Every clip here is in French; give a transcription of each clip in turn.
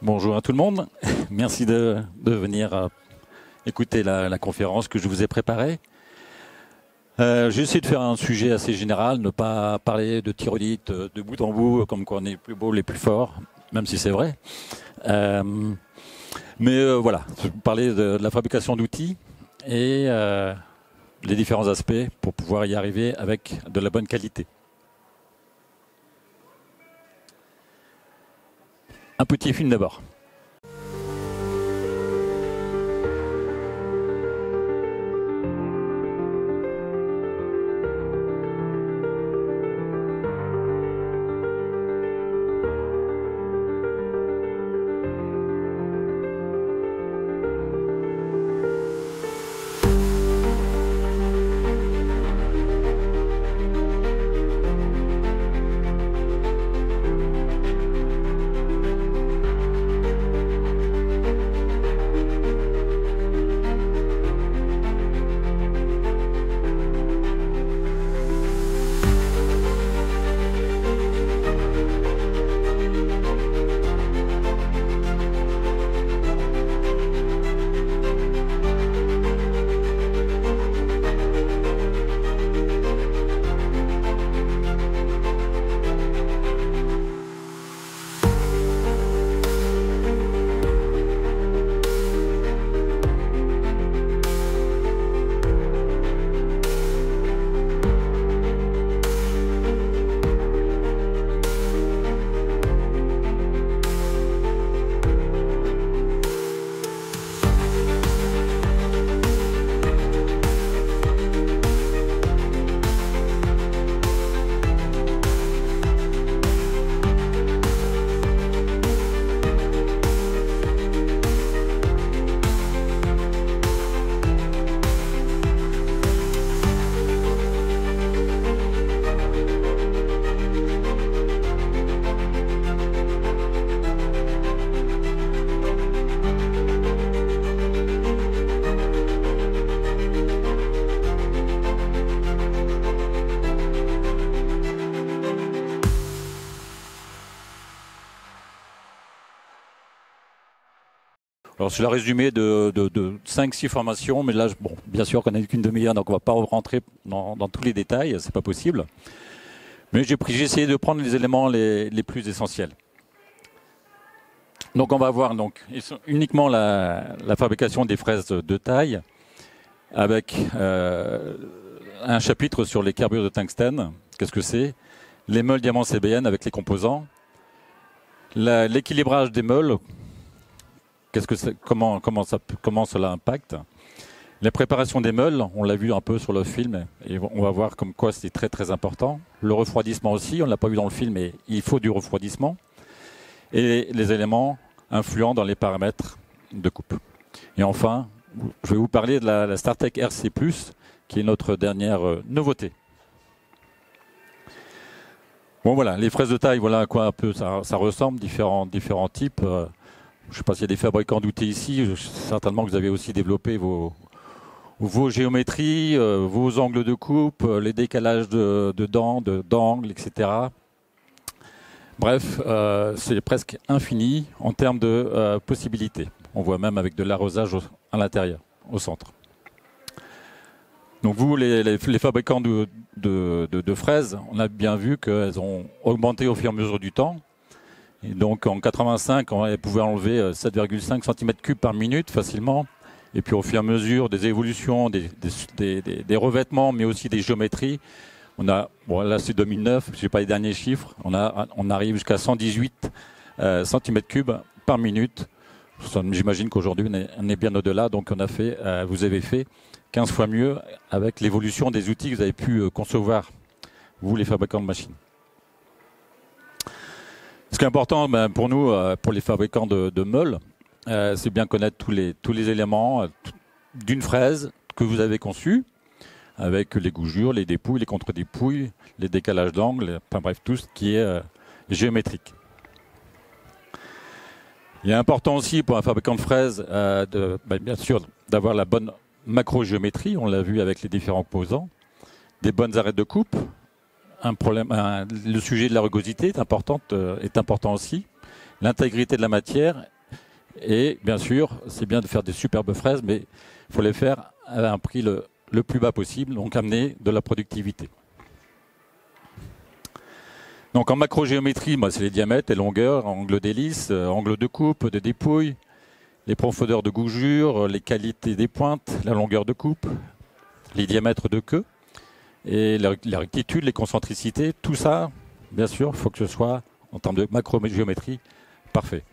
Bonjour à tout le monde. Merci de venir écouter la conférence que je vous ai préparée. J'ai essayé de faire un sujet assez général, ne pas parler de tyrolite de bout en bout, comme quoi on est les plus beaux, les plus forts, même si c'est vrai. Voilà, je vais vous parler de la fabrication d'outils et les différents aspects pour pouvoir y arriver avec de la bonne qualité. Un petit film d'abord. Alors c'est le résumé de 5-6 formations, mais là, bon, bien sûr qu'on n'a qu'une demi-heure, donc on ne va pas rentrer dans tous les détails, c'est pas possible. Mais j'ai essayé de prendre les éléments les plus essentiels. Donc on va voir donc uniquement la fabrication des fraises de taille, avec un chapitre sur les carbures de tungstène, qu'est-ce que c'est, les meules diamants CBN avec les composants, l'équilibrage des meules. Comment cela impacte? La préparation des meules, on l'a vu un peu sur le film, et on va voir comme quoi c'est très très important. Le refroidissement aussi, on ne l'a pas vu dans le film, mais il faut du refroidissement. Et les éléments influents dans les paramètres de coupe. Et enfin, je vais vous parler de la StarTech RC+, qui est notre dernière nouveauté. Bon voilà, les fraises de taille, voilà à quoi un peu ça ressemble, différents types. Je ne sais pas s'il y a des fabricants d'outils ici. Certainement que vous avez aussi développé vos géométries, vos angles de coupe, les décalages de dents, d'angles, etc. Bref, c'est presque infini en termes de possibilités. On voit même avec de l'arrosage à l'intérieur, au centre. Donc vous, les fabricants de fraises, on a bien vu qu'elles ont augmenté au fur et à mesure du temps. Et donc en 85, on pouvait enlever 7,5 cm3 par minute facilement. Et puis au fur et à mesure des évolutions, des revêtements, mais aussi des géométries, on a, bon là c'est 2009, je n'ai pas les derniers chiffres, on arrive jusqu'à 118 cm3 par minute. J'imagine qu'aujourd'hui on est bien au-delà, donc vous avez fait 15 fois mieux avec l'évolution des outils que vous avez pu concevoir, vous les fabricants de machines. Ce qui est important pour nous, pour les fabricants de meules, c'est bien connaître tous les éléments d'une fraise que vous avez conçue, avec les gougures, les dépouilles, les contre-dépouilles, les décalages d'angle, enfin bref, tout ce qui est géométrique. Il est important aussi pour un fabricant de fraises, bien sûr, d'avoir la bonne macro-géométrie, on l'a vu avec les différents composants, des bonnes arêtes de coupe. Le sujet de la rugosité est important aussi. L'intégrité de la matière Et bien sûr, c'est bien de faire des superbes fraises, mais il faut les faire à un prix le plus bas possible, donc amener de la productivité. Donc en macrogéométrie, c'est les diamètres, les longueurs, angle d'hélice, angle de coupe, de dépouille, les profondeurs de gougure, les qualités des pointes, la longueur de coupe, les diamètres de queue, et la rectitude, les concentricités, tout ça, bien sûr, il faut que ce soit, en termes de macrogéométrie, parfait.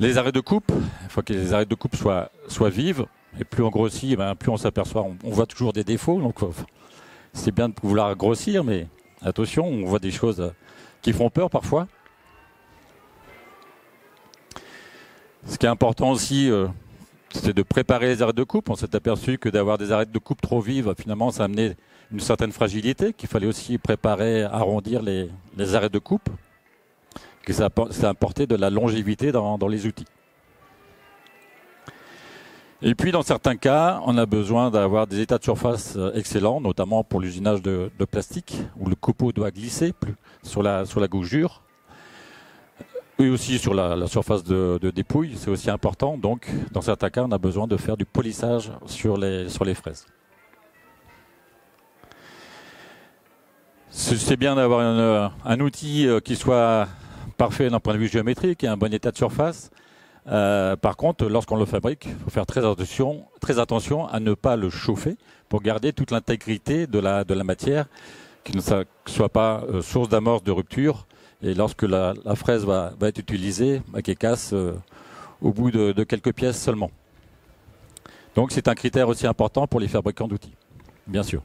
Les arrêts de coupe, il faut que les arrêts de coupe soient vives, et plus on grossit, plus on s'aperçoit, on voit toujours des défauts, donc c'est bien de vouloir grossir, mais attention, on voit des choses qui font peur parfois. Ce qui est important aussi, c'est de préparer les arrêts de coupe. On s'est aperçu que d'avoir des arrêts de coupe trop vives, finalement, ça amenait une certaine fragilité, qu'il fallait aussi préparer, arrondir les arrêts de coupe, que ça apportait de la longévité dans les outils. Et puis, dans certains cas, on a besoin d'avoir des états de surface excellents, notamment pour l'usinage de plastique, où le copeau doit glisser sur la gougure. Et aussi sur la surface de dépouille, c'est aussi important. Donc, dans certains cas, on a besoin de faire du polissage sur les fraises. C'est bien d'avoir un outil qui soit parfait d'un point de vue géométrique et un bon état de surface. Par contre, lorsqu'on le fabrique, il faut faire très attention à ne pas le chauffer pour garder toute l'intégrité de la matière, qui ne soit pas source d'amorce de rupture. Et lorsque la fraise va être utilisée, qu'elle casse au bout de quelques pièces seulement. Donc c'est un critère aussi important pour les fabricants d'outils, bien sûr.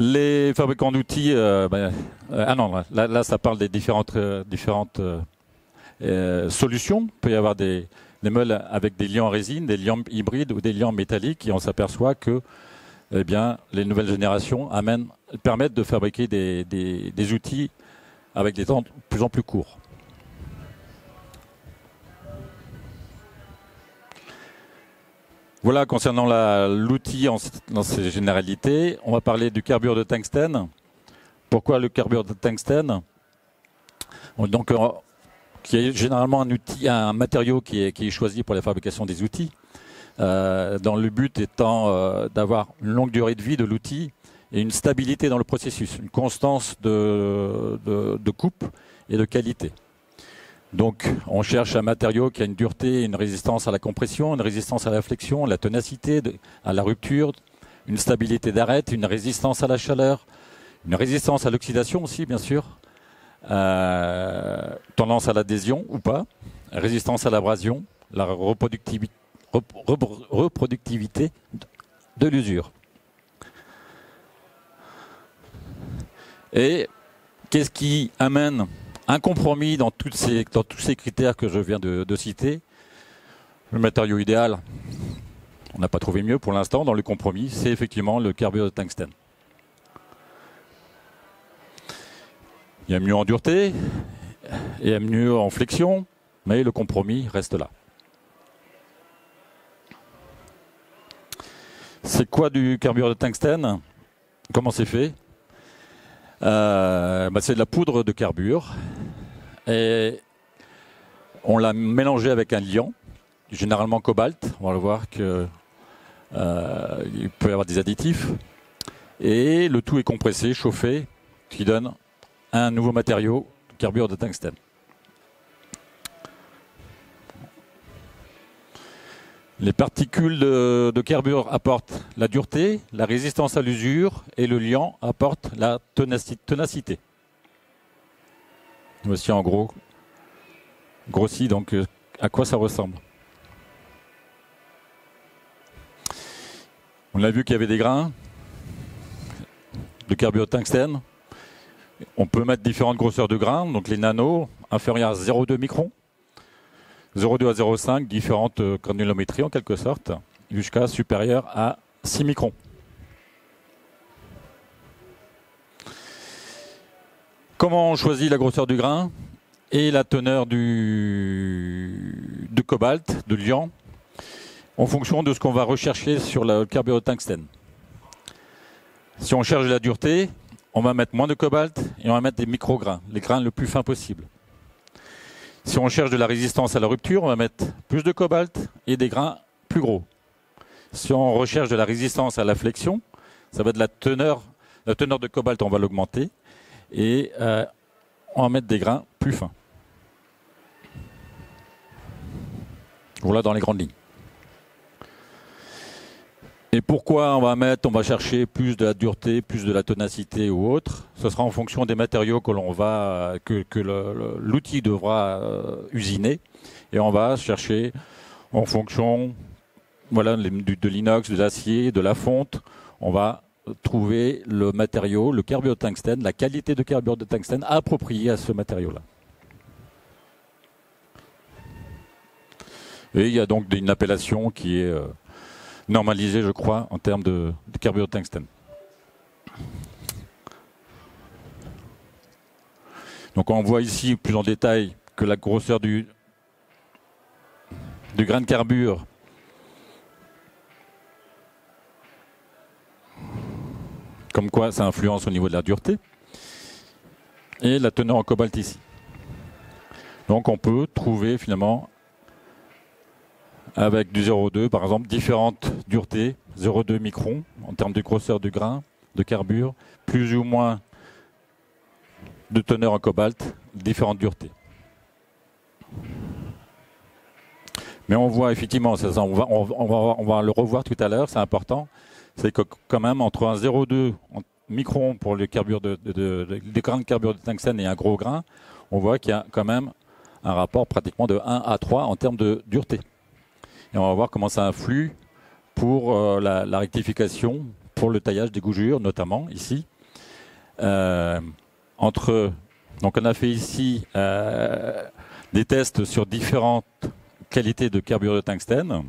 Les fabricants d'outils, là ça parle des différentes solutions. Il peut y avoir des meules avec des liants en résine, des liants hybrides ou des liants métalliques, et on s'aperçoit que les nouvelles générations permettent de fabriquer des outils avec des temps de plus en plus courts. Voilà, concernant l'outil dans ses généralités, on va parler du carbure de tungstène. Pourquoi le carbure de tungstène? Donc, qui est généralement un matériau qui est choisi pour la fabrication des outils. Dans le but étant d'avoir une longue durée de vie de l'outil et une stabilité dans le processus, une constance de coupe et de qualité. Donc on cherche un matériau qui a une dureté, une résistance à la compression, une résistance à la flexion, la ténacité, à la rupture, une stabilité d'arête, une résistance à la chaleur, une résistance à l'oxydation aussi bien sûr, tendance à l'adhésion ou pas, résistance à l'abrasion, la reproductivité de l'usure. Et qu'est-ce qui amène un compromis dans tous ces critères que je viens de citer? Le matériau idéal, on n'a pas trouvé mieux pour l'instant dans le compromis, c'est effectivement le carbure de tungstène. Il y a mieux en dureté, il y a mieux en flexion, mais le compromis reste là. C'est quoi du carbure de tungstène? Comment c'est fait? C'est de la poudre de carbure et on l'a mélangé avec un liant, généralement cobalt. On va le voir qu'il peut y avoir des additifs et le tout est compressé, chauffé, ce qui donne un nouveau matériau, carbure de tungstène. Les particules de carbure apportent la dureté, la résistance à l'usure et le liant apporte la ténacité. Voici en gros, grossi, donc à quoi ça ressemble. On a vu qu'il y avait des grains de carbure de tungstène. On peut mettre différentes grosseurs de grains, donc les nanos inférieurs à 0,2 microns. 0,2 à 0,5, différentes granulométries en quelque sorte, jusqu'à supérieur à 6 microns. Comment on choisit la grosseur du grain et la teneur de cobalt, de liant, en fonction de ce qu'on va rechercher sur le carbure de tungstène. Si on cherche la dureté, on va mettre moins de cobalt et on va mettre des micro-grains, les grains le plus fins possible. Si on cherche de la résistance à la rupture, on va mettre plus de cobalt et des grains plus gros. Si on recherche de la résistance à la flexion, ça va être la teneur de cobalt, on va l'augmenter et on va mettre des grains plus fins. Voilà dans les grandes lignes. Et pourquoi on va chercher plus de la dureté, plus de la ténacité ou autre? Ce sera en fonction des matériaux que l'outil devra usiner. Et on va chercher en fonction de l'inox, de l'acier, de la fonte. On va trouver le matériau, le carbure de tungstène, la qualité de carbure de tungstène appropriée à ce matériau-là. Et il y a donc une appellation qui est normalisée, je crois, en termes de carbure de tungstène. Donc on voit ici plus en détail que la grosseur du grain de carbure comme quoi ça influence au niveau de la dureté et la teneur en cobalt ici. Donc on peut trouver finalement avec du 0,2 par exemple différentes duretés, 0,2 microns en termes de grosseur du grain de carbure, plus ou moins de teneur en cobalt, différentes duretés. Mais on voit effectivement, on va le revoir tout à l'heure, c'est important, c'est que quand même entre un 0,2 micron pour les carbures des grains de carbure de tungstène et un gros grain, on voit qu'il y a quand même un rapport pratiquement de 1 à 3 en termes de dureté. Et on va voir comment ça influe pour la rectification, pour le taillage des gougures, notamment ici. Donc on a fait ici des tests sur différentes qualités de carbure de tungstène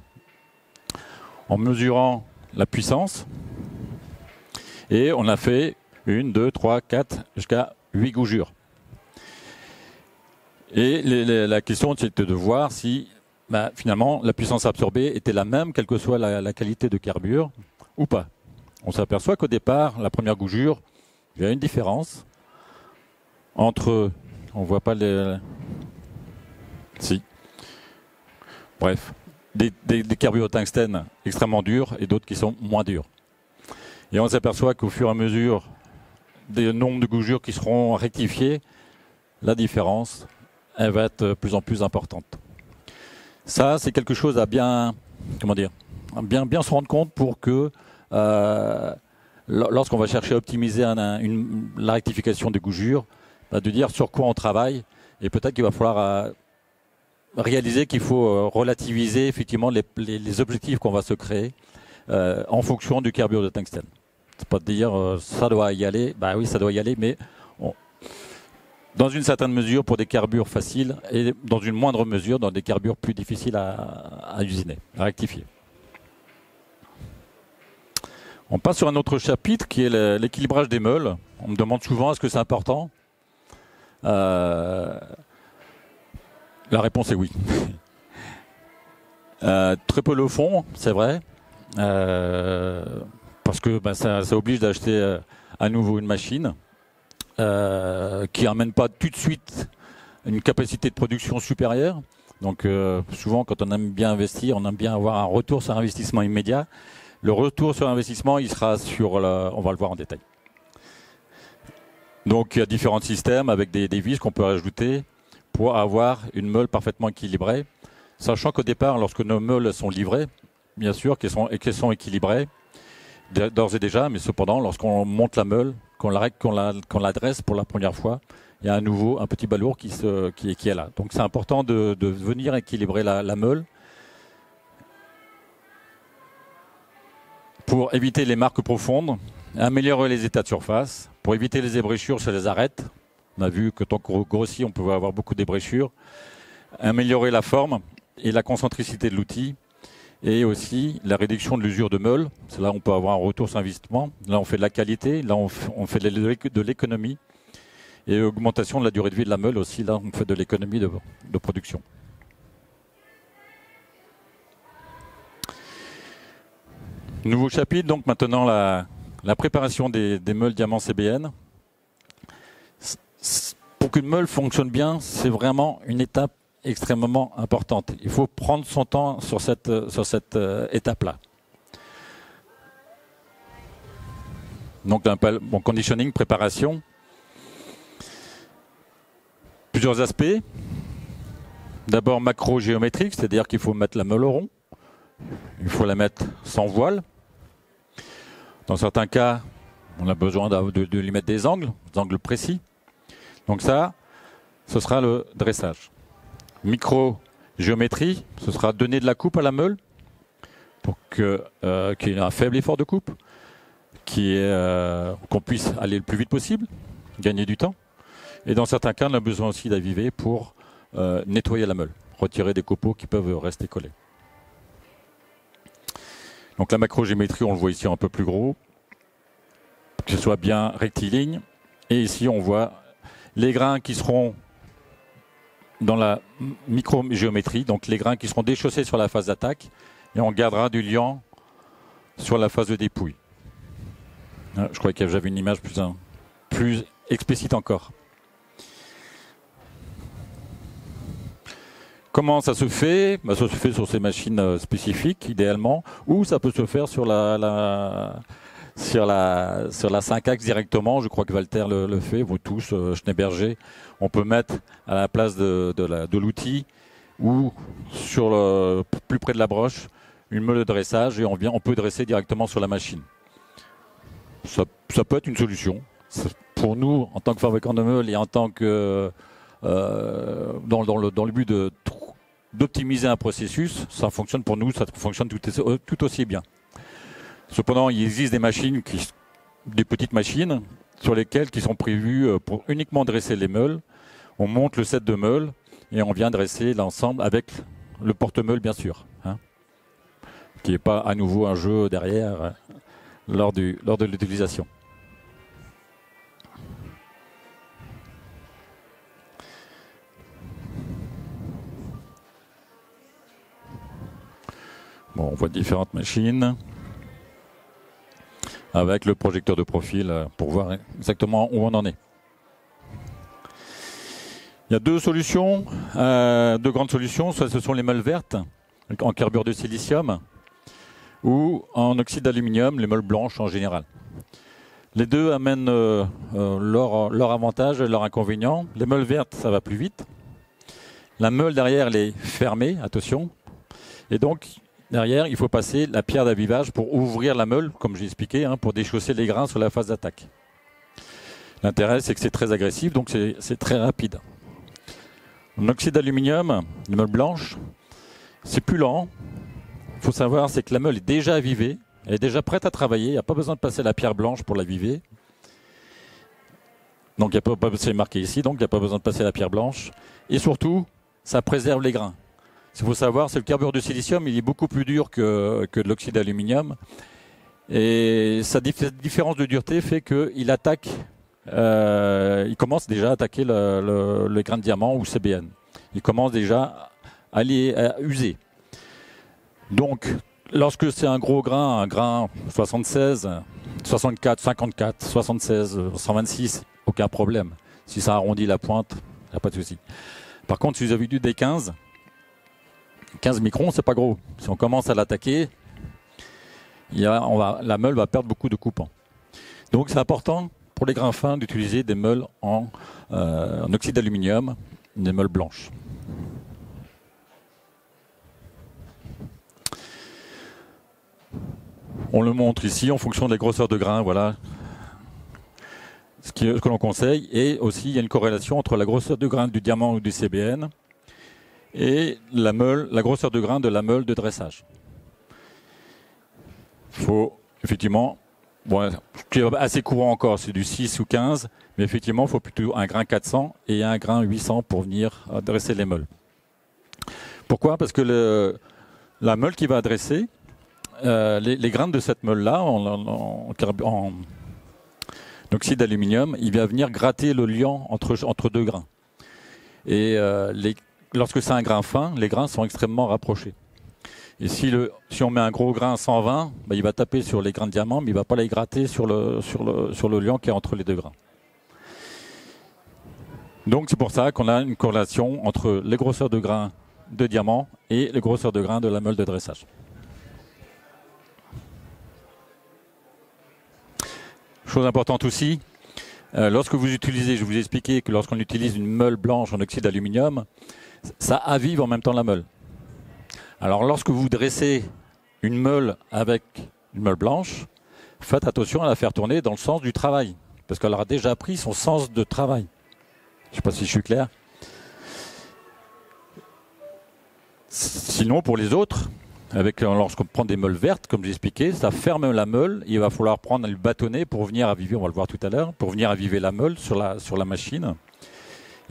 en mesurant la puissance. Et on a fait 1, 2, 3, 4, jusqu'à 8 gougures. Et la question c'était de voir si finalement la puissance absorbée était la même, quelle que soit la qualité de carbure ou pas. On s'aperçoit qu'au départ, la première gougure, il y a une différence entre, on voit pas les... Si. Bref, des carbures de tungstène extrêmement durs et d'autres qui sont moins durs. Et on s'aperçoit qu'au fur et à mesure des nombres de gougures qui seront rectifiés, la différence, elle va être de plus en plus importante. Ça, c'est quelque chose à bien se rendre compte pour que lorsqu'on va chercher à optimiser la rectification des gougures, de dire sur quoi on travaille et peut-être qu'il va falloir réaliser qu'il faut relativiser effectivement les objectifs qu'on va se créer en fonction du carbure de tungstène. C'est pas de dire ça doit y aller, oui ça doit y aller, mais dans une certaine mesure pour des carbures faciles et dans une moindre mesure dans des carbures plus difficiles à usiner, à rectifier. On passe sur un autre chapitre qui est l'équilibrage des meules. On me demande souvent est-ce que c'est important. La réponse est oui. Très peu le font, c'est vrai, parce que ça oblige d'acheter à nouveau une machine qui n'amène pas tout de suite une capacité de production supérieure. Donc souvent quand on aime bien investir, on aime bien avoir un retour sur investissement immédiat. Le retour sur investissement, il sera on va le voir en détail. Donc il y a différents systèmes avec des vis qu'on peut rajouter pour avoir une meule parfaitement équilibrée, sachant qu'au départ, lorsque nos meules sont livrées, bien sûr qu'elles sont équilibrées d'ores et déjà, mais cependant, lorsqu'on monte la meule, qu'on la dresse pour la première fois, il y a à nouveau un petit balourd qui est là. Donc c'est important de venir équilibrer la meule pour éviter les marques profondes, améliorer les états de surface, pour éviter les ébréchures sur les arêtes. On a vu que tant qu'on grossit, on pouvait avoir beaucoup d'ébréchures. Améliorer la forme et la concentricité de l'outil. Et aussi la réduction de l'usure de meule. Là, on peut avoir un retour sur investissement. Là, on fait de la qualité. Là, on fait de l'économie. Et augmentation de la durée de vie de la meule aussi. Là, on fait de l'économie de production. Nouveau chapitre, donc maintenant la préparation des meules diamants CBN. pour qu'une meule fonctionne bien, c'est vraiment une étape extrêmement importante. Il faut prendre son temps sur cette étape-là. Donc, bon, conditioning, préparation. Plusieurs aspects. D'abord macro-géométrique, c'est-à-dire qu'il faut mettre la meule au rond. Il faut la mettre sans voile. Dans certains cas, on a besoin de lui mettre des angles précis. Donc ça, ce sera le dressage. Micro-géométrie, ce sera donner de la coupe à la meule pour qu'il y ait un faible effort de coupe, qu'on puisse aller le plus vite possible, gagner du temps. Et dans certains cas, on a besoin aussi d'aviver pour nettoyer la meule, retirer des copeaux qui peuvent rester collés. Donc la macrogéométrie, on le voit ici un peu plus gros, que ce soit bien rectiligne. Et ici, on voit les grains qui seront dans la microgéométrie, donc les grains qui seront déchaussés sur la phase d'attaque, et on gardera du liant sur la phase de dépouille. Je crois que j'avais une image plus explicite encore. Comment ça se fait? Ça se fait sur ces machines spécifiques, idéalement, ou ça peut se faire sur la 5-axes directement. Je crois que Walter le fait, vous tous, Schneeberger. On peut mettre à la place de l'outil ou plus près de la broche une meule de dressage et on peut dresser directement sur la machine. Ça peut être une solution. Pour nous, en tant que fabricant de meules et en tant que dans le but d'optimiser un processus, ça fonctionne pour nous, ça fonctionne tout aussi bien. Cependant, il existe des petites machines sur lesquelles qui sont prévues pour uniquement dresser les meules. On monte le set de meules et on vient dresser l'ensemble avec le porte-meule, bien sûr, qui n'est pas à nouveau un jeu derrière lors de l'utilisation. Bon, on voit différentes machines avec le projecteur de profil pour voir exactement où on en est. Il y a deux grandes solutions. Soit ce sont les meules vertes en carbure de silicium ou en oxyde d'aluminium, les meules blanches en général. Les deux amènent leur avantage et leur inconvénient. Les meules vertes, ça va plus vite. La meule derrière, elle est fermée, attention. Et donc, derrière, il faut passer la pierre d'avivage pour ouvrir la meule, comme j'ai expliqué, pour déchausser les grains sur la phase d'attaque. L'intérêt, c'est que c'est très agressif, donc c'est très rapide. En oxyde d'aluminium, les meules blanches, c'est plus lent. Il faut savoir, c'est que la meule est déjà avivée, elle est déjà prête à travailler, il n'y a pas besoin de passer la pierre blanche pour l'aviver. Donc, c'est marqué ici, donc il n'y a pas besoin de passer la pierre blanche. Et surtout, ça préserve les grains. Ce qu'il faut savoir, c'est que le carbure de silicium, il est beaucoup plus dur que de l'oxyde d'aluminium. Et sa différence de dureté fait qu'il attaque, il commence déjà à attaquer le grain de diamant ou CBN. Il commence déjà à user. Donc, lorsque c'est un gros grain, un grain 76, 64, 54, 76, 126, aucun problème. Si ça arrondit la pointe, il n'y a pas de souci. Par contre, si vous avez du D15, 15 microns, c'est pas gros. Si on commence à l'attaquer, la meule va perdre beaucoup de coupants. Donc c'est important pour les grains fins d'utiliser des meules en oxyde d'aluminium, des meules blanches. On le montre ici en fonction des grosseurs de grains, voilà ce que l'on conseille. Et aussi, il y a une corrélation entre la grosseur de grains du diamant ou du CBN et la grosseur de grain de la meule de dressage. Il faut effectivement, ce qui est assez courant encore, c'est du 6 ou 15, mais effectivement, il faut plutôt un grain 400 et un grain 800 pour venir dresser les meules. Pourquoi? Parce que la meule qui va dresser, les grains de cette meule-là, en oxyde d'aluminium, il va venir gratter le liant entre deux grains. Et lorsque c'est un grain fin, les grains sont extrêmement rapprochés. Et si on met un gros grain 120, il va taper sur les grains de diamant, mais il ne va pas les gratter sur le liant qui est entre les deux grains. Donc c'est pour ça qu'on a une corrélation entre les grosseurs de grains de diamant et les grosseurs de grains de la meule de dressage. Chose importante aussi, lorsque vous utilisez, je vous ai expliqué que lorsqu'on utilise une meule blanche en oxyde d'aluminium, ça avive en même temps la meule. Alors lorsque vous dressez une meule avec une meule blanche, faites attention à la faire tourner dans le sens du travail, parce qu'elle aura déjà pris son sens de travail. Je ne sais pas si je suis clair. Sinon, pour les autres, lorsqu'on prend des meules vertes, comme j'ai expliqué, ça ferme la meule. Il va falloir prendre le bâtonnet pour venir aviver, on va le voir tout à l'heure, pour venir aviver la meule sur la machine.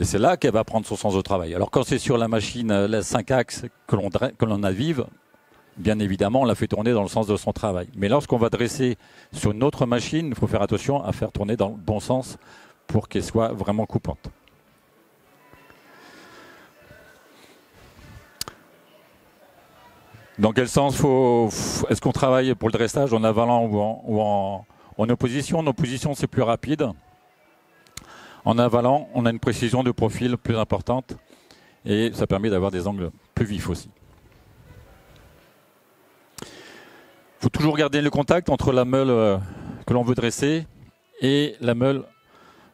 Et c'est là qu'elle va prendre son sens de travail. Alors quand c'est sur la machine, les 5 axes que l'on avive, bien évidemment, on la fait tourner dans le sens de son travail. Mais lorsqu'on va dresser sur une autre machine, il faut faire attention à faire tourner dans le bon sens pour qu'elle soit vraiment coupante. Dans quel sens est-ce qu'on travaille pour le dressage en avalant ou en opposition? En opposition, c'est plus rapide. En avalant, on a une précision de profil plus importante et ça permet d'avoir des angles plus vifs aussi. Il faut toujours garder le contact entre la meule que l'on veut dresser et la meule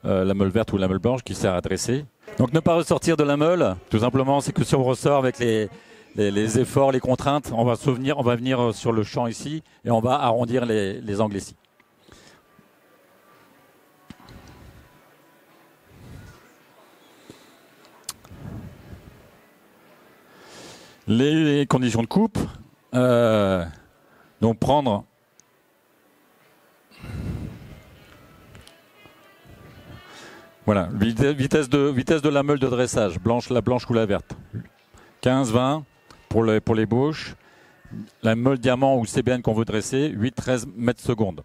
verte ou la meule blanche qui sert à dresser. Donc ne pas ressortir de la meule, tout simplement, c'est que si on ressort avec les efforts, les contraintes, on va venir sur le champ ici et on va arrondir les angles ici. Les conditions de coupe, donc prendre voilà, vitesse de la meule de dressage, la blanche ou la verte. 15-20 pour les bauches. La meule diamant ou CBN qu'on veut dresser, 8-13 mètres secondes.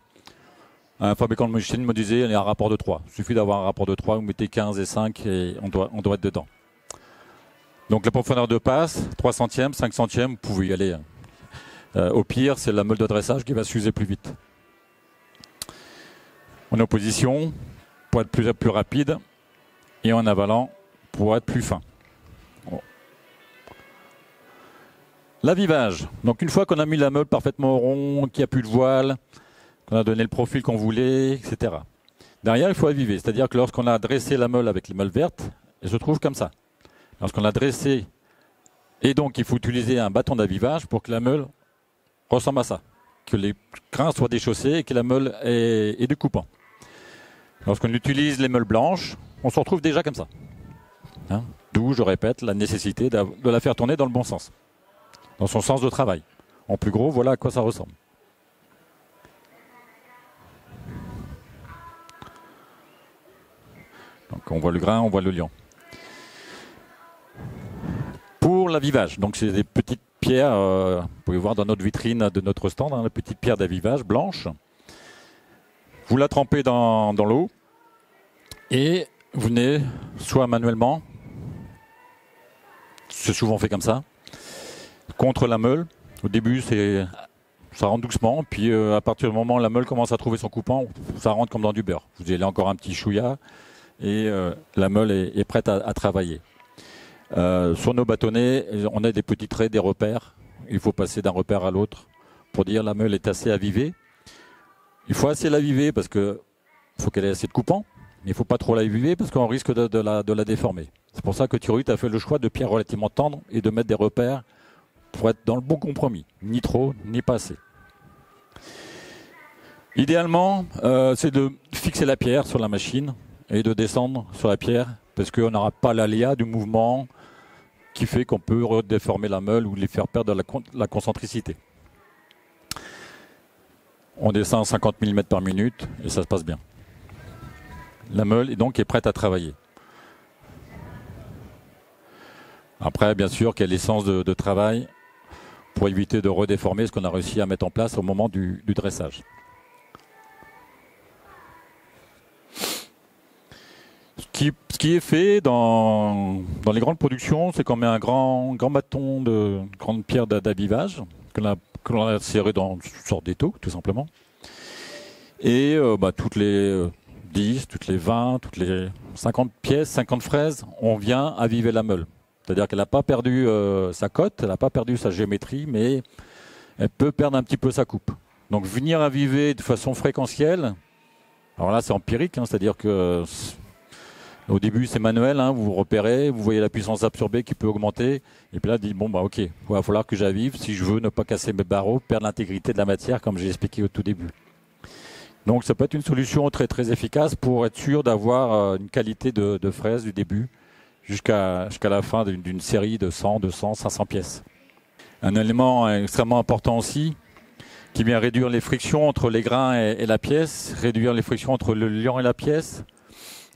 Un fabricant de machine me disait il y a un rapport de 3. Il suffit d'avoir un rapport de 3, vous mettez 15 et 5 et on doit être dedans. Donc la profondeur de passe, 3 centièmes, 5 centièmes, vous pouvez y aller. Au pire, c'est la meule de dressage qui va s'user plus vite. En opposition, pour être plus rapide, et en avalant, pour être plus fin. Bon. L'avivage. Donc une fois qu'on a mis la meule parfaitement rond, qu'il n'y a plus de voile, qu'on a donné le profil qu'on voulait, etc. Derrière, il faut aviver. C'est-à-dire que lorsqu'on a dressé la meule avec les meules vertes, elle se trouve comme ça. Lorsqu'on l'a dressée, et donc il faut utiliser un bâton d'avivage pour que la meule ressemble à ça. Que les grains soient déchaussés et que la meule est découpant. Lorsqu'on utilise les meules blanches, on se retrouve déjà comme ça. Hein? D'où, je répète, la nécessité de la faire tourner dans le bon sens. Dans son sens de travail. En plus gros, voilà à quoi ça ressemble. Donc on voit le grain, on voit le liant. Pour l'avivage, donc c'est des petites pierres, vous pouvez voir dans notre vitrine de notre stand, hein, les petites pierres d'avivage blanches. Vous la trempez dans l'eau et vous venez soit manuellement, c'est souvent fait comme ça, contre la meule. Au début, ça rentre doucement, puis à partir du moment où la meule commence à trouver son coupant, ça rentre comme dans du beurre. Vous allez encore un petit chouïa et la meule est prête à travailler. Sur nos bâtonnets, on a des petits traits, des repères. Il faut passer d'un repère à l'autre pour dire la meule est assez avivée. Il faut assez l'aviver parce que faut qu'elle ait assez de coupant, mais il ne faut pas trop l'aviver parce qu'on risque de la déformer. C'est pour ça que Thierry a fait le choix de pierres relativement tendres et de mettre des repères pour être dans le bon compromis. Ni trop, ni pas assez. Idéalement, c'est de fixer la pierre sur la machine et de descendre sur la pierre parce qu'on n'aura pas l'aléa du mouvement qui fait qu'on peut redéformer la meule ou les faire perdre la concentricité. On descend à 50 mm par minute et ça se passe bien. La meule est prête à travailler. Après, bien sûr, qu'il y a l'essence de travail pour éviter de redéformer ce qu'on a réussi à mettre en place au moment du dressage. Ce qui est fait dans les grandes productions, c'est qu'on met un grand bâton de grande pierre d'avivage que l'on a serré dans une sorte d'étau, tout simplement. Et toutes les 10, toutes les 20, toutes les 50 pièces, 50 fraises, on vient aviver la meule. C'est-à-dire qu'elle n'a pas perdu sa cote, elle n'a pas perdu sa géométrie, mais elle peut perdre un petit peu sa coupe. Donc venir aviver de façon fréquentielle, alors là c'est empirique, hein, c'est-à-dire que au début c'est manuel, hein, vous repérez, vous voyez la puissance absorbée qui peut augmenter, et puis là dit bon bah ok, il va falloir que j'avive si je veux ne pas casser mes barreaux, perdre l'intégrité de la matière comme j'ai expliqué au tout début. Donc ça peut être une solution très très efficace pour être sûr d'avoir une qualité de fraise du début jusqu'à la fin d'une série de 100, 200, 500 pièces. Un élément extrêmement important aussi, qui vient réduire les frictions entre les grains et la pièce, réduire les frictions entre le liant et la pièce,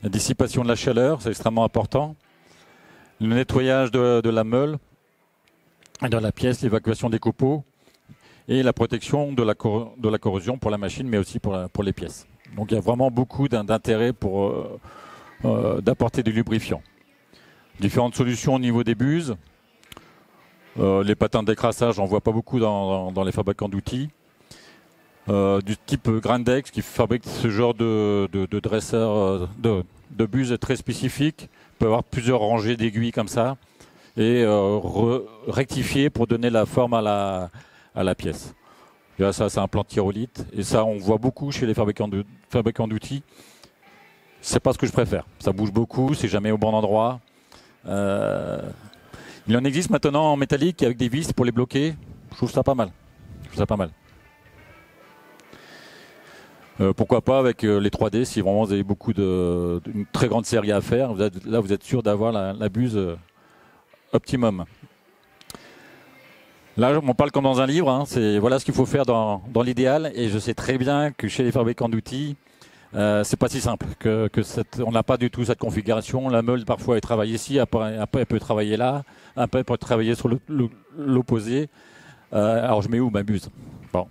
la dissipation de la chaleur, c'est extrêmement important, le nettoyage de la meule, de la pièce, l'évacuation des copeaux, et la protection de la corrosion pour la machine, mais aussi pour les pièces. Donc il y a vraiment beaucoup d'intérêt pour d'apporter du lubrifiant. Différentes solutions au niveau des buses. Les patins de décrassage, on ne voit pas beaucoup dans les fabricants d'outils. Du type Grandex qui fabrique ce genre de dresseur de buses très spécifique. Il peut avoir plusieurs rangées d'aiguilles comme ça et rectifier pour donner la forme à la pièce. Et là, ça, c'est un plan de tyrolite. Et ça, on voit beaucoup chez les fabricants d'outils. C'est pas ce que je préfère. Ça bouge beaucoup, c'est jamais au bon endroit. Il en existe maintenant en métallique avec des vis pour les bloquer. Je trouve ça pas mal. Pourquoi pas avec les 3D si vraiment vous avez une très grande série à faire. Vous êtes sûr d'avoir la buse optimum. Là, on parle comme dans un livre. Hein, voilà ce qu'il faut faire dans l'idéal. Et je sais très bien que chez les fabricants d'outils, c'est pas si simple. On n'a pas du tout cette configuration. La meule parfois est travaillée ici, après elle peut travailler là, après elle peut travailler sur l'opposé. Alors je mets où ma buse? Bon.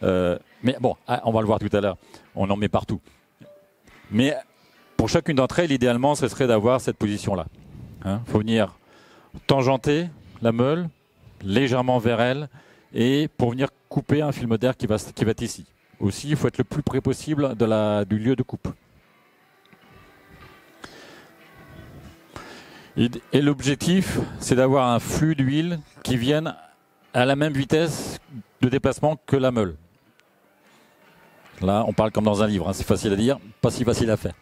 Mais bon, on va le voir tout à l'heure. On en met partout. Mais pour chacune d'entre elles, idéalement, ce serait d'avoir cette position-là. Il faut venir tangenter la meule légèrement vers elle et pour venir couper un film d'air qui va être ici. Aussi, il faut être le plus près possible du lieu de coupe. Et l'objectif, c'est d'avoir un flux d'huile qui vienne à la même vitesse de déplacement que la meule. Là, on parle comme dans un livre, hein, c'est facile à dire, pas si facile à faire.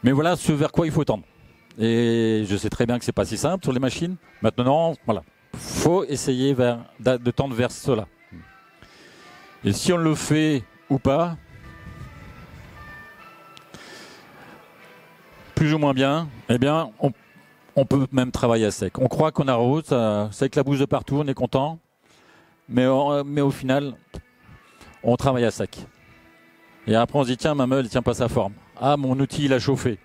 Mais voilà ce vers quoi il faut tendre. Et je sais très bien que c'est pas si simple sur les machines. Maintenant, voilà, faut essayer de tendre vers cela. Et si on le fait ou pas, plus ou moins bien, eh bien, on peut même travailler à sec. On croit qu'on arrose, ça éclabousse de partout, on est content, mais au final, on travaille à sec. Et après, on se dit, tiens, ma meule ne tient pas sa forme. Ah, mon outil, il a chauffé.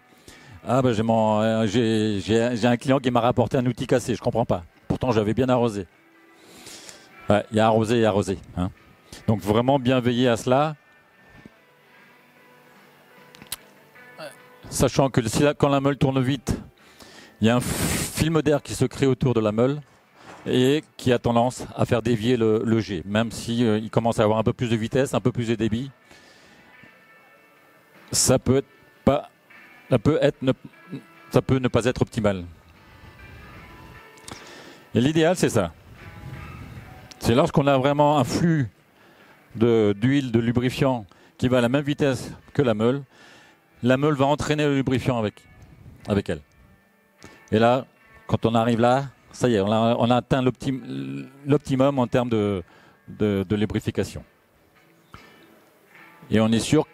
Ah, ben, j'ai un client qui m'a rapporté un outil cassé, je comprends pas. Pourtant, j'avais bien arrosé. Ouais, il y a arrosé et arrosé. Hein. Donc, vraiment bien veiller à cela. Sachant que quand la meule tourne vite, il y a un film d'air qui se crée autour de la meule et qui a tendance à faire dévier le jet, même si il commence à avoir un peu plus de vitesse, un peu plus de débit. Ça peut ne pas être optimal. Et l'idéal, c'est ça. C'est lorsqu'on a vraiment un flux d'huile, de lubrifiant qui va à la même vitesse que la meule va entraîner le lubrifiant avec elle. Et là, quand on arrive là, ça y est, on a atteint l'optimum en termes de lubrification. Et on est sûr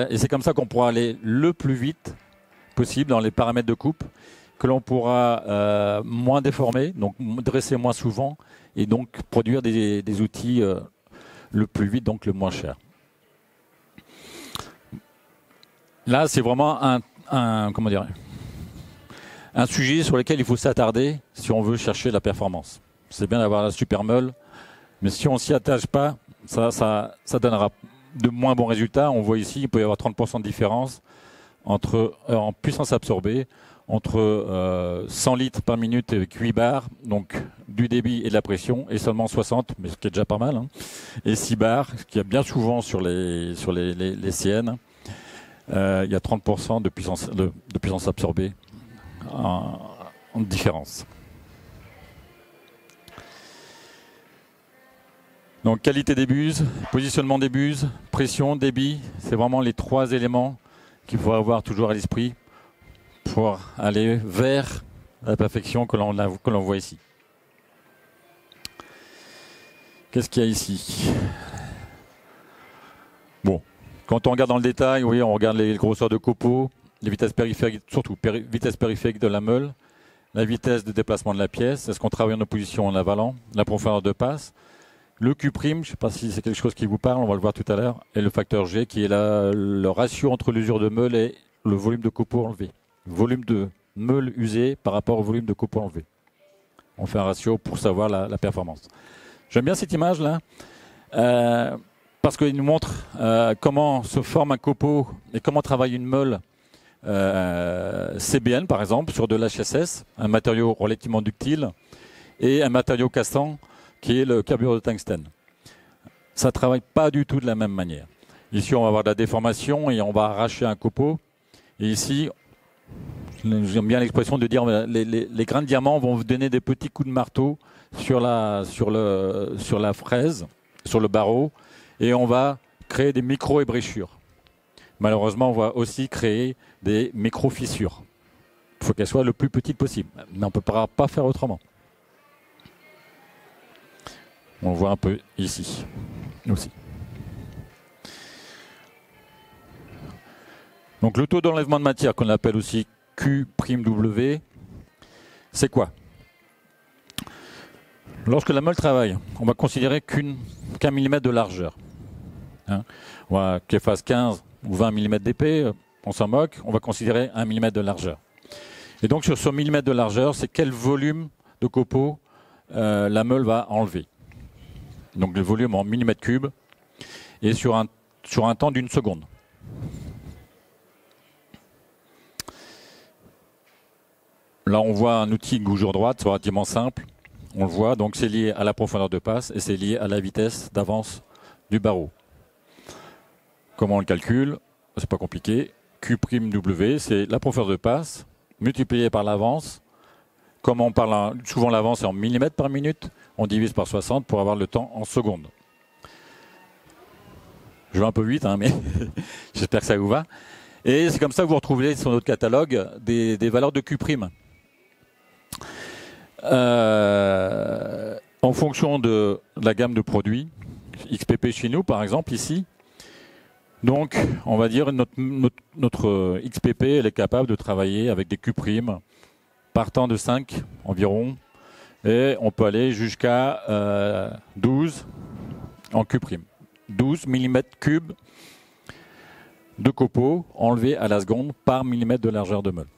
et c'est comme ça qu'on pourra aller le plus vite possible dans les paramètres de coupe, que l'on pourra moins déformer, donc dresser moins souvent, et donc produire des outils le plus vite, donc le moins cher. Là, c'est vraiment un sujet sur lequel il faut s'attarder si on veut chercher la performance. C'est bien d'avoir la super meule, mais si on s'y attache pas, ça donnera de moins bons résultats. On voit ici, il peut y avoir 30% de différence en puissance absorbée entre 100 litres par minute avec 8 bars, donc du débit et de la pression, et seulement 60, mais ce qui est déjà pas mal, hein, et 6 bars, ce qu'il y a bien souvent sur les CN. il y a 30% de puissance absorbée en différence. Donc qualité des buses, positionnement des buses, pression, débit, c'est vraiment les 3 éléments qu'il faut avoir toujours à l'esprit pour aller vers la perfection que l'on voit ici. Qu'est-ce qu'il y a ici? Bon, quand on regarde dans le détail, oui, on regarde les grosseurs de copeaux, les vitesses périphériques, surtout vitesse périphérique de la meule, la vitesse de déplacement de la pièce, est-ce qu'on travaille en opposition en avalant, la profondeur de passe, le Q', je ne sais pas si c'est quelque chose qui vous parle, on va le voir tout à l'heure, et le facteur G qui est le ratio entre l'usure de meule et le volume de copeaux enlevé. Volume de meule usée par rapport au volume de copeaux enlevé. On fait un ratio pour savoir la performance. J'aime bien cette image-là, parce qu'il nous montre comment se forme un copeau et comment travaille une meule CBN, par exemple, sur de l'HSS, un matériau relativement ductile, et un matériau cassant, qui est le carbure de tungstène. Ça ne travaille pas du tout de la même manière. Ici, on va avoir de la déformation et on va arracher un copeau. Et ici, j'aime bien l'expression de dire les grains de diamant vont vous donner des petits coups de marteau sur la fraise, sur le barreau, et on va créer des micro-ébréchures. Malheureusement, on va aussi créer des micro-fissures. Il faut qu'elles soient le plus petites possible. Mais on ne peut pas faire autrement. On le voit un peu ici aussi. Donc le taux d'enlèvement de matière, qu'on appelle aussi Q'W, c'est quoi? Lorsque la meule travaille, on va considérer qu'un millimètre de largeur. Qu'elle fasse 15 ou 20 mm d'épais, on s'en moque, on va considérer 1 mm de largeur. Et donc sur ce millimètre de largeur, c'est quel volume de copeaux la meule va enlever. Donc le volume en millimètres cubes et sur un temps d'une seconde. Là, on voit un outil gauche-droite, c'est relativement simple. On le voit, donc c'est lié à la profondeur de passe et c'est lié à la vitesse d'avance du barreau. Comment on le calcule? C'est pas compliqué. Q'W, c'est la profondeur de passe multipliée par l'avance. Comme on parle souvent l'avance est en millimètres par minute, on divise par 60 pour avoir le temps en secondes. Je vais un peu vite, mais j'espère que ça vous va. Et c'est comme ça que vous retrouvez sur notre catalogue des valeurs de Q'. En fonction de la gamme de produits, XPP chez nous par exemple ici, donc on va dire notre XPP elle est capable de travailler avec des Q' partant de 5 environ, et on peut aller jusqu'à 12 en Q'. 12 mm3 de copeaux enlevés à la seconde par millimètre de largeur de meule.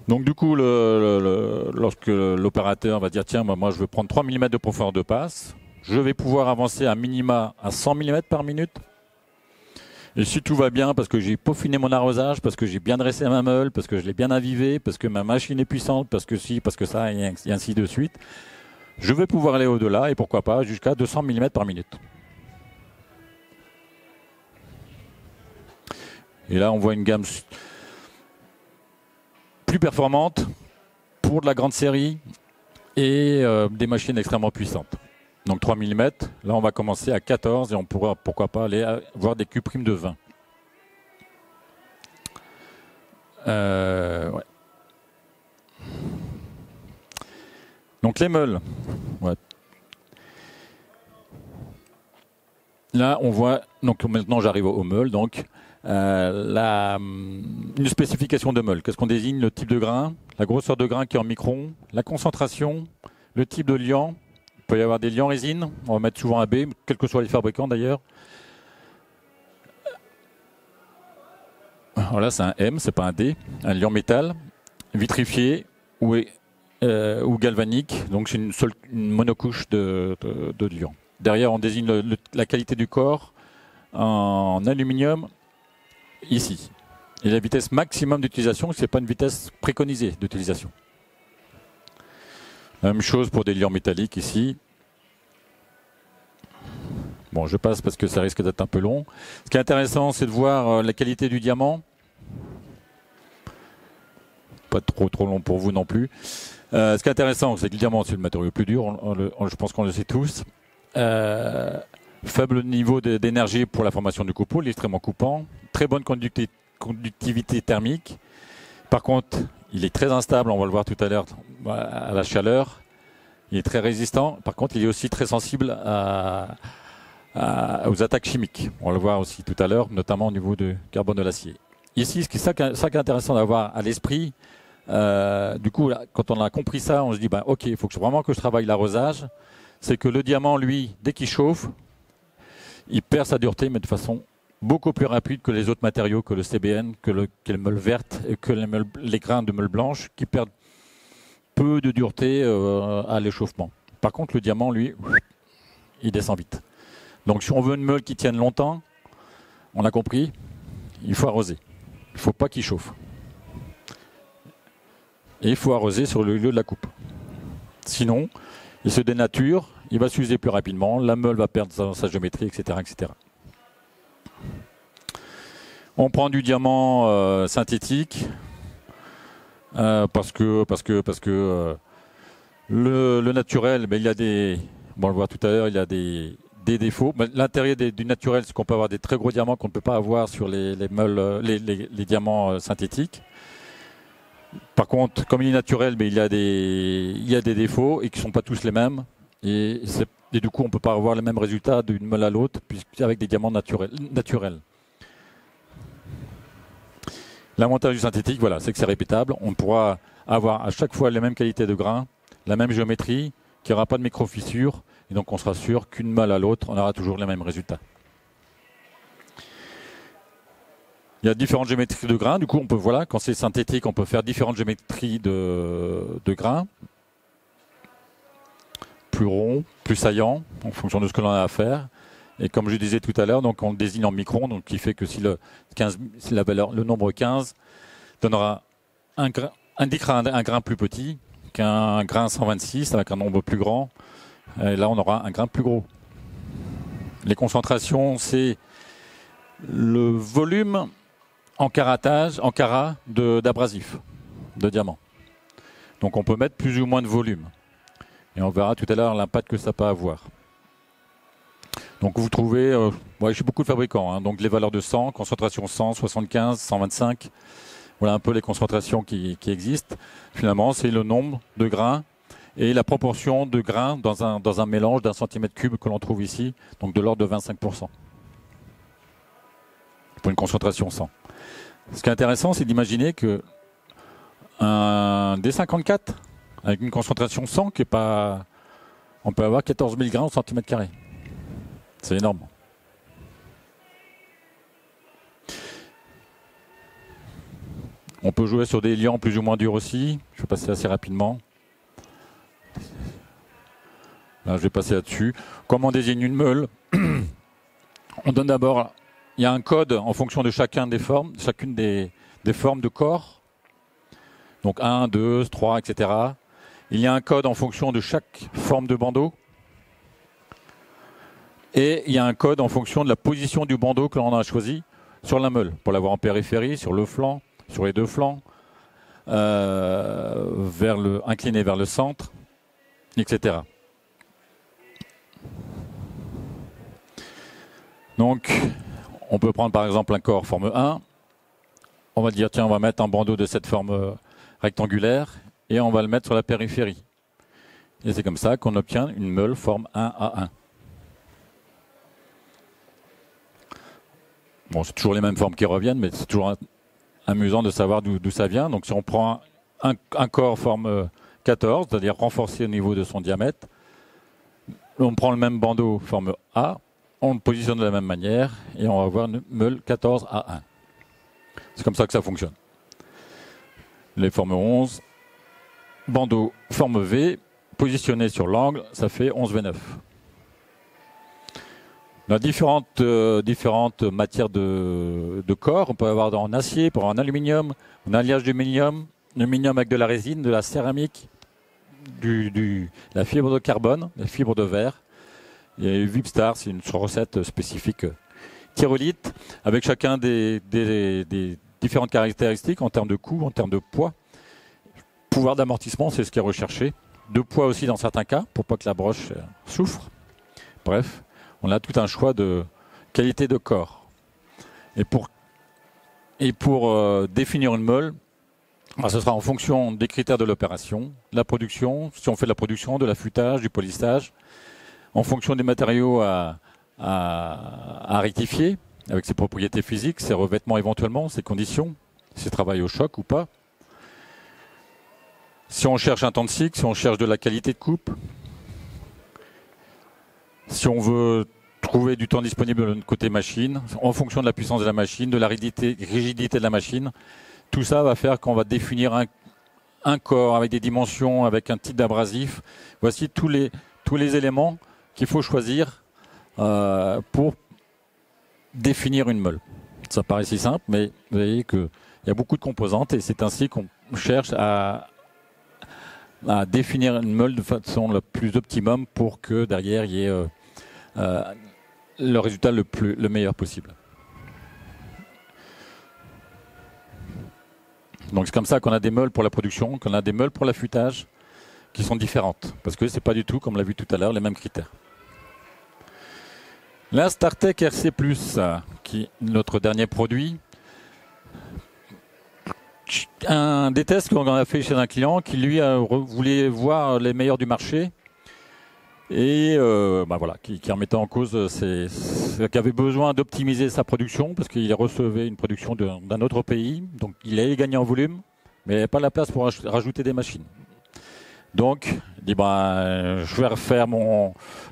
Donc du coup, lorsque l'opérateur va dire tiens, moi je veux prendre 3 mm de profondeur de passe, je vais pouvoir avancer à minima à 100 mm par minute. Et si tout va bien, parce que j'ai peaufiné mon arrosage, parce que j'ai bien dressé ma meule, parce que je l'ai bien avivé, parce que ma machine est puissante, parce que si, parce que ça, et ainsi de suite, je vais pouvoir aller au-delà et pourquoi pas jusqu'à 200 mm par minute. Et là, on voit une gamme plus performante pour de la grande série et des machines extrêmement puissantes. Donc 3 mm, là on va commencer à 14 et on pourra pourquoi pas aller voir des Q' de 20. Ouais. Donc les meules. Ouais. Là on voit, donc maintenant j'arrive aux meules, donc une spécification de meule. Qu'est-ce qu'on désigne? Le type de grain, la grosseur de grain qui est en micron, la concentration, le type de liant. Il peut y avoir des liants résine, on va mettre souvent un B, quels que soient les fabricants d'ailleurs. Voilà, c'est un M, c'est pas un D. Un liant métal, vitrifié ou galvanique, donc c'est une monocouche de liant. Derrière, on désigne la qualité du corps en aluminium, ici. Et la vitesse maximum d'utilisation, ce n'est pas une vitesse préconisée d'utilisation. Même chose pour des liants métalliques ici. Bon, je passe parce que ça risque d'être un peu long. Ce qui est intéressant, c'est de voir la qualité du diamant. Pas trop long pour vous non plus. Ce qui est intéressant, c'est que le diamant, c'est le matériau le plus dur. Je pense qu'on le sait tous. Faible niveau d'énergie pour la formation du copeau, il est extrêmement coupant. Très bonne conductivité thermique. Par contre, il est très instable, on va le voir tout à l'heure, à la chaleur. Il est très résistant. Par contre, il est aussi très sensible aux attaques chimiques. On va le voir aussi tout à l'heure, notamment au niveau du carbone de l'acier. Ici, ça qui est intéressant d'avoir à l'esprit, du coup, là, quand on a compris ça, on se dit, ok, il faut vraiment que je travaille l'arrosage. C'est que le diamant, lui, dès qu'il chauffe, il perd sa dureté, mais de façon beaucoup plus rapide que les autres matériaux, que le CBN, que les meules vertes et que les grains de meule blanche, qui perdent peu de dureté à l'échauffement. Par contre, le diamant, lui, il descend vite. Donc, si on veut une meule qui tienne longtemps, on a compris, il faut arroser. Il ne faut pas qu'il chauffe. Et il faut arroser sur le lieu de la coupe. Sinon, il se dénature, il va s'user plus rapidement, la meule va perdre sa géométrie, etc., etc. On prend du diamant synthétique parce que le naturel, il y a des, on le voit tout à l'heure, il y a des défauts. L'intérêt du naturel, c'est qu'on peut avoir des très gros diamants qu'on ne peut pas avoir sur les diamants synthétiques. Par contre, comme il est naturel, il y a des défauts et qui ne sont pas tous les mêmes. Et du coup, on ne peut pas avoir le même résultat d'une meule à l'autre avec des diamants naturels. L'avantage du synthétique, voilà, c'est que c'est répétable. On pourra avoir à chaque fois les mêmes qualités de grains, la même géométrie, qu'il n'y aura pas de micro-fissures. Et donc, on sera sûr qu'une meule à l'autre, on aura toujours les mêmes résultats. Il y a différentes géométries de grains. Du coup, quand c'est synthétique, on peut faire différentes géométries de grains. Plus rond, plus saillant, en fonction de ce que l'on a à faire. Et comme je disais tout à l'heure, donc on le désigne en microns, donc qui fait que si le nombre 15 donnera indiquera un grain plus petit qu'un grain 126 avec un nombre plus grand. Et là, on aura un grain plus gros. Les concentrations, c'est le volume en carat d'abrasif, de diamant. Donc on peut mettre plus ou moins de volume. Et on verra tout à l'heure l'impact que ça peut avoir. Donc vous trouvez, chez beaucoup de fabricants, donc les valeurs de 100, concentration 100, 75, 125, voilà un peu les concentrations qui existent. Finalement, c'est le nombre de grains et la proportion de grains dans un mélange d'un centimètre cube que l'on trouve ici, donc de l'ordre de 25%. Pour une concentration 100. Ce qui est intéressant, c'est d'imaginer que un D54, avec une concentration 100, on peut avoir 14 000 grains au centimètre carré. C'est énorme. On peut jouer sur des liants plus ou moins durs aussi. Je vais passer assez rapidement. Là, je vais passer là-dessus. Comment on désigne une meule? On donne d'abord, il y a un code en fonction de chacune des formes de corps. Donc 1, 2, 3, etc. Il y a un code en fonction de chaque forme de bandeau. Et il y a un code en fonction de la position du bandeau que l'on a choisi sur la meule, pour l'avoir en périphérie, sur le flanc, sur les deux flancs, incliné vers le centre, etc. Donc, on peut prendre par exemple un corps forme 1. On va dire, tiens, on va mettre un bandeau de cette forme rectangulaire et on va le mettre sur la périphérie. Et c'est comme ça qu'on obtient une meule forme 1A1. Bon, c'est toujours les mêmes formes qui reviennent, mais c'est toujours amusant de savoir d'où ça vient. Donc si on prend un corps forme 14, c'est-à-dire renforcé au niveau de son diamètre, on prend le même bandeau forme A, on le positionne de la même manière et on va avoir une meule 14A1. C'est comme ça que ça fonctionne. Les formes 11, bandeau forme V, positionné sur l'angle, ça fait 11V9. On a différentes matières de corps. On peut avoir en acier, pour en aluminium, en alliage d'aluminium, l'aluminium avec de la résine, de la céramique, la fibre de carbone, la fibre de verre. Et Vipstar, c'est une recette spécifique Tyrolite, avec chacun des différentes caractéristiques en termes de coût, en termes de poids. Pouvoir d'amortissement, c'est ce qui est recherché. De poids aussi dans certains cas, pour pas que la broche souffre. Bref, on a tout un choix de qualité de corps. Et pour définir une meule, ce sera en fonction des critères de l'opération, la production, si on fait de la production, de l'affûtage, du polissage, en fonction des matériaux à rectifier, avec ses propriétés physiques, ses revêtements éventuellement, ses conditions, ses travail au choc ou pas. Si on cherche un temps de cycle, si on cherche de la qualité de coupe, si on veut trouver du temps disponible côté machine, en fonction de la puissance de la machine, de la rigidité de la machine, tout ça va faire qu'on va définir un corps avec des dimensions, avec un type d'abrasif. Voici tous les éléments qu'il faut choisir pour définir une meule. Ça paraît si simple, mais vous voyez qu'il y a beaucoup de composantes et c'est ainsi qu'on cherche à définir une meule de façon la plus optimum pour que derrière il y ait le résultat le meilleur possible. Donc c'est comme ça qu'on a des meules pour la production, qu'on a des meules pour l'affûtage qui sont différentes. Parce que c'est pas du tout, comme on l'a vu tout à l'heure, les mêmes critères. La StarTech RC+, qui est notre dernier produit, un des tests qu'on a fait chez un client qui lui voulait voir les meilleurs du marché et voilà, qui remettait en cause qui avait besoin d'optimiser sa production parce qu'il recevait une production d'un autre pays, donc il allait gagner en volume, mais il n'avait pas la place pour rajouter des machines. Donc, il dit je vais refaire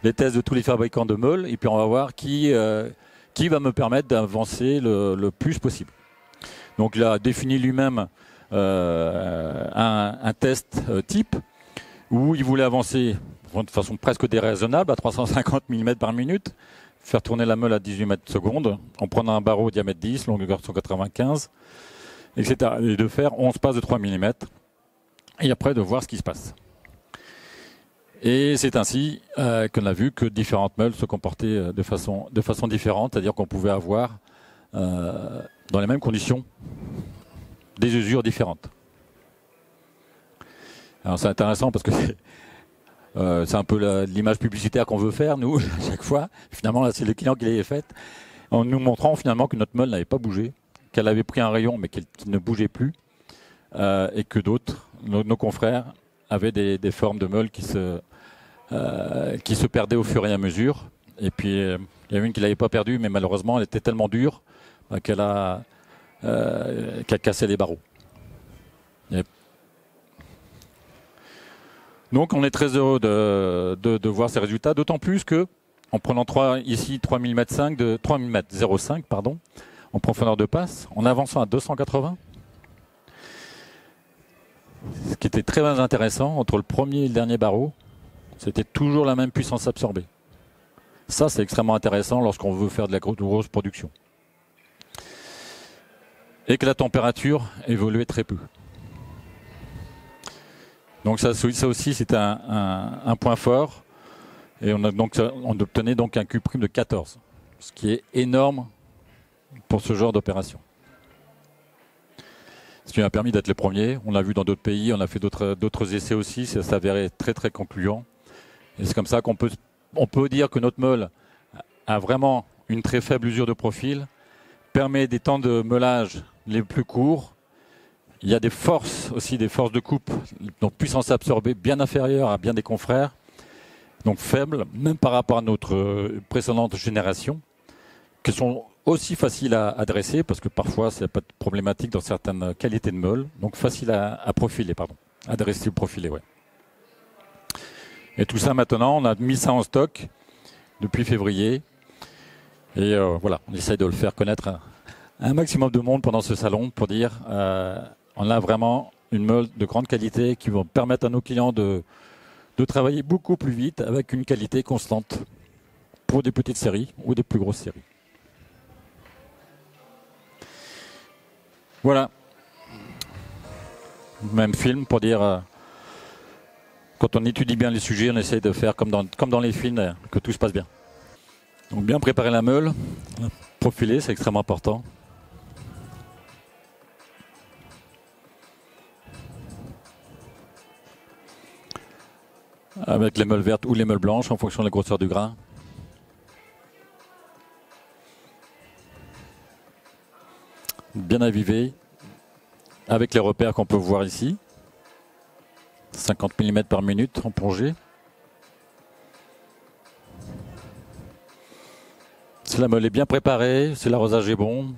les tests de tous les fabricants de meules et puis on va voir qui va me permettre d'avancer le plus possible. Donc, il a défini lui-même un test type où il voulait avancer de façon presque déraisonnable à 350 mm par minute, faire tourner la meule à 18 mètres secondes en prenant un barreau diamètre 10, longueur 195, etc. Et de faire 11 passes de 3 mm et après de voir ce qui se passe. Et c'est ainsi qu'on a vu que différentes meules se comportaient de façon différente, c'est-à-dire qu'on pouvait avoir dans les mêmes conditions des usures différentes. Alors c'est intéressant parce que c'est un peu l'image publicitaire qu'on veut faire, nous, à chaque fois. Finalement, là, c'est le client qui l'avait faite, en nous montrant finalement que notre meule n'avait pas bougé, qu'elle avait pris un rayon mais qu'elle ne bougeait plus, et que d'autres, nos confrères, avaient des formes de meules qui se perdaient au fur et à mesure. Et puis, il y a une qui ne l'avait pas perdue, mais malheureusement, elle était tellement dure qu'elle a cassé les barreaux. Donc on est très heureux de voir ces résultats, d'autant plus que en prenant ici 3 mm 0,5 pardon, en profondeur de passe, en avançant à 280, ce qui était très intéressant, entre le premier et le dernier barreau, c'était toujours la même puissance absorbée. Ça, c'est extrêmement intéressant lorsqu'on veut faire de la grosse production. Et que la température évoluait très peu. Donc ça aussi, c'est un point fort. Et on obtenait donc un Q' de 14, ce qui est énorme pour ce genre d'opération. Ce qui m'a permis d'être le premier. On l'a vu dans d'autres pays, on a fait d'autres essais aussi, ça s'avérait très très concluant. Et c'est comme ça qu'on peut dire que notre meule a vraiment une très faible usure de profil, permet des temps de meulage les plus courts. Il y a des forces de coupe, donc puissance absorbée bien inférieure à bien des confrères, donc faibles, même par rapport à notre précédente génération, qui sont aussi faciles à dresser, parce que parfois c'est pas problématique dans certaines qualités de meules, donc facile à profiler, à dresser ou profiler, ouais. Et tout ça maintenant, on a mis ça en stock depuis février, et voilà, on essaye de le faire connaître à un maximum de monde pendant ce salon pour dire on a vraiment une meule de grande qualité qui va permettre à nos clients de travailler beaucoup plus vite avec une qualité constante pour des petites séries ou des plus grosses séries. Voilà. Même film pour dire quand on étudie bien les sujets, on essaye de faire comme dans les films, que tout se passe bien. Donc bien préparer la meule, profiler, c'est extrêmement important. Avec les meules vertes ou les meules blanches en fonction de la grosseur du grain. Bien aviver avec les repères qu'on peut voir ici. 50 mm par minute en plongée. Si la meule est bien préparée, si l'arrosage est bon,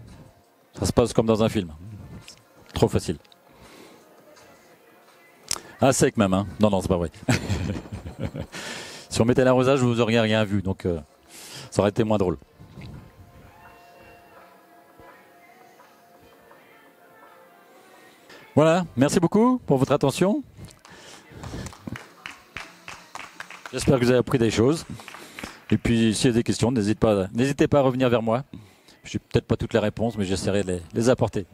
ça se passe comme dans un film. Trop facile. Ah, sec même, hein. Non, c'est pas vrai. Si on mettait l'arrosage, vous n'auriez rien vu, donc ça aurait été moins drôle. Voilà, merci beaucoup pour votre attention. J'espère que vous avez appris des choses. Et puis, s'il y a des questions, n'hésitez pas à revenir vers moi. Je n'ai peut-être pas toutes les réponses, mais j'essaierai de les apporter.